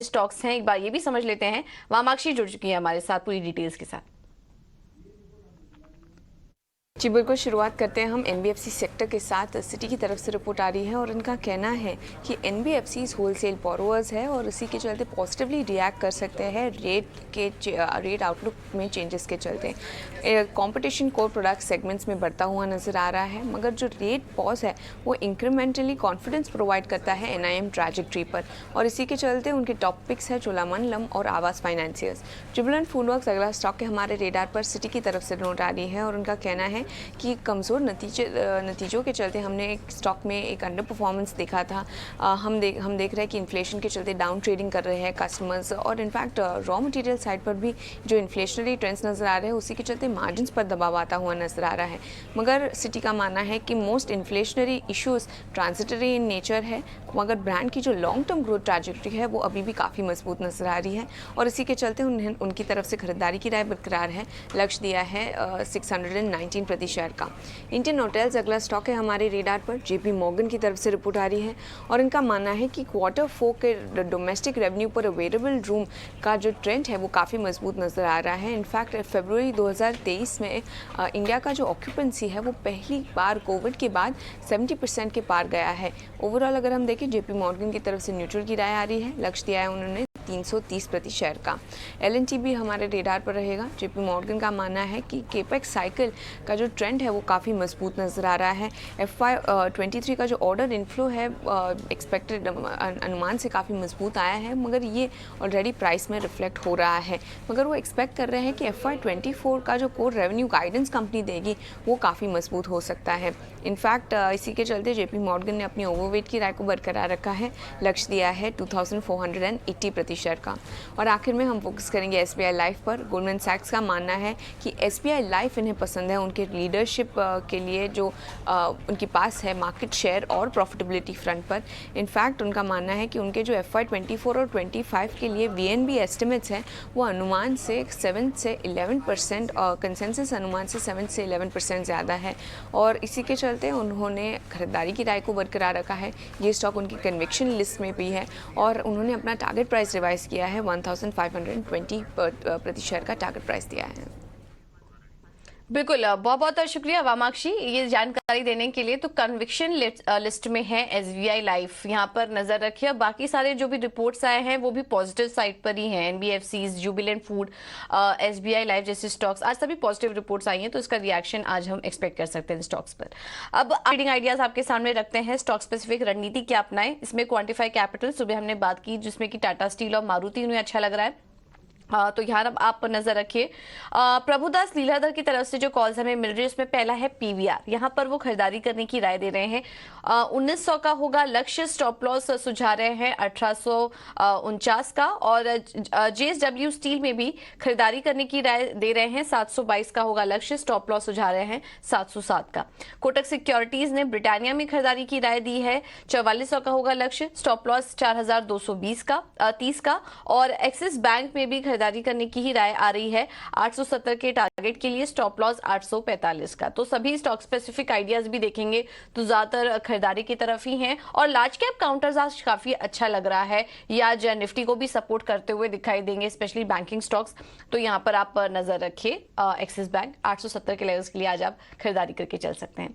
Stocks हैं, एक बार ये भी समझ लेते हैं। वामाक्षी जुड़ चुकी है हमारे साथ पूरी डिटेल्स के साथ। जी बिल्कुल, शुरुआत करते हैं हम एनबीएफसी सेक्टर के साथ। सिटी की तरफ से रिपोर्ट आ रही है और इनका कहना है कि एनबीएफसीज होलसेल बोरोवर्स है और इसी के चलते पॉजिटिवली रिएक्ट कर सकते हैं रेट आउटलुक में चेंजेस के चलते। कंपटीशन कोर प्रोडक्ट सेगमेंट्स में बढ़ता हुआ नजर आ रहा है, मगर जो रेट पॉज है वो इंक्रीमेंटली कॉन्फिडेंस प्रोवाइड करता है एनआईएम ट्रैजेक्टरी पर, और इसी के चलते उनके टॉप पिक्स है चोलामंडलम और आवास फाइनेंसियर्स। जुबिलेंट फूडवर्क्स अगला स्टॉक है हमारे रेडार पर। सिटी की तरफ से नोट आ रही है और उनका कहना है कि कमज़ोर नतीजों के चलते हमने एक स्टॉक में एक अंडर परफॉर्मेंस देखा था। हम देख रहे हैं कि इन्फ्लेशन के चलते डाउन ट्रेडिंग कर रहे हैं कस्टमर्स, और इनफैक्ट रॉ मटेरियल साइड पर भी जो इन्फ्लेशनरी ट्रेंड्स नज़र आ रहे हैं उसी के चलते मार्जिन्स पर दबाव आता हुआ नज़र आ रहा है। मगर सिटी का मानना है कि most inflationary issues transitory in nature है, मगर ब्रांड की जो लॉन्ग टर्म ग्रोथ ट्रैजेक्टरी है वो अभी भी काफ़ी मजबूत नज़र आ रही है, और इसी के चलते उनकी तरफ से खरीदारी की राय बरकरार है। लक्ष्य दिया है 619 प्रति शेयर का। इंडियन होटल्स अगला स्टॉक है हमारे रेडार पर। जेपी मॉर्गन की तरफ से रिपोर्ट आ रही है और इनका मानना है कि Q4 के डोमेस्टिक रेवेन्यू पर अवेलेबल रूम का जो ट्रेंड है वो काफ़ी मजबूत नज़र आ रहा है। इनफैक्ट फरवरी 2023 में इंडिया का जो ऑक्यूपेंसी है वो पहली बार कोविड के बाद 70% के पार गया है। ओवरऑल अगर हम देखें जेपी मॉर्गन की तरफ से न्यूट्रल की राय आ रही है। लक्ष्य दिया है उन्होंने 330 प्रति शेयर का। L&T भी हमारे रेडार पर रहेगा। जेपी मॉर्गन का मानना है कि केपेक्स साइकिल का जो ट्रेंड है वो काफ़ी मजबूत नज़र आ रहा है। FY23 का जो ऑर्डर इनफ्लो है एक्सपेक्टेड अनुमान से काफ़ी मजबूत आया है, मगर ये ऑलरेडी प्राइस में रिफ्लेक्ट हो रहा है। मगर वो एक्सपेक्ट कर रहे हैं कि FY24 का जो कोर रेवेन्यू गाइडेंस कंपनी देगी वो काफ़ी मजबूत हो सकता है। इनफैक्ट इसी के चलते जेपी मॉर्गन ने अपनी ओवरवेट की राय को बरकरार रखा है। लक्ष्य दिया है 2480 प्रति शेयर का। और आखिर में हम फोकस करेंगे एसबीआई लाइफ पर। गोल्डमैन सैक्स का मानना है कि एसबीआई लाइफ इन्हें पसंद है उनके लीडरशिप के लिए जो उनके पास है मार्केट शेयर और प्रॉफिटेबिलिटी फ्रंट पर। इनफैक्ट उनका मानना है कि उनके जो FY24 और 25 के लिए VNB एस्टिमेट्स हैं वो अनुमान से 7 से 11% और कंसेंसस अनुमान से 7 से 11% ज़्यादा है, और इसी के चलते उन्होंने खरीदारी की राय को बरकरार रखा है। ये स्टॉक उनकी कन्विक्शन लिस्ट में भी है और उन्होंने अपना टारगेट प्राइस रिवाइज किया है। 1520 प्रति शेयर का टारगेट प्राइस दिया है। बिल्कुल, बहुत बहुत शुक्रिया वामाक्षी ये जानकारी देने के लिए। तो कन्विक्शन लिस्ट में है एसबीआई लाइफ, यहाँ पर नजर रखिए। बाकी सारे जो भी रिपोर्ट्स आए हैं वो भी पॉजिटिव साइड पर ही हैं। NBFCs, Jubilant food, SBI life जैसे स्टॉक्स आज सभी पॉजिटिव रिपोर्ट्स आई हैं, तो इसका रिएक्शन आज हम एक्सपेक्ट कर सकते हैं स्टॉक्स पर। अब ट्रेडिंग आइडियाज आपके सामने रखते हैं। स्टॉक स्पेसिफिक रणनीति क्या अपनाएं, इसमें क्वांटिफाई कैपिटल सुबह हमने बात की जिसमें कि टाटा स्टील और मारुति उन्हें अच्छा लग रहा है। तो यहाँ अब आप नजर रखिए। प्रभुदास लीलाधर की तरफ से जो कॉल्स हमें मिल रही है उसमें पहला है पीवीआर, यहाँ पर वो खरीदारी करने की राय दे रहे हैं। 1900 का होगा लक्ष्य, स्टॉप लॉस सुझा रहे हैं 1849 का, और जेएसडब्ल्यू स्टील में भी खरीदारी करने की राय दे रहे हैं। 722 का होगा लक्ष्य, स्टॉप लॉस सुझा रहे हैं 707 का। कोटक सिक्योरिटीज ने ब्रिटानिया में खरीदारी की राय दी है। 4400 का होगा लक्ष्य, स्टॉप लॉस 4220 का 30 का, और एक्सिस बैंक में भी खरीदारी करने की ही राय आ रही है 870 के टारगेट के लिए, स्टॉप लॉस 845 का। तो सभी स्टॉक स्पेसिफिक आइडियाज भी देखेंगे तो ज्यादातर खरीदारी की तरफ ही हैं, और लार्ज कैप काउंटर्स आज काफी अच्छा लग रहा है। ये आज निफ्टी को भी सपोर्ट करते हुए दिखाई देंगे, स्पेशली बैंकिंग स्टॉक्स। तो यहाँ पर आप नजर रखिए एक्सिस बैंक 870 के लेवल्स के लिए आज आप खरीदारी करके चल सकते हैं।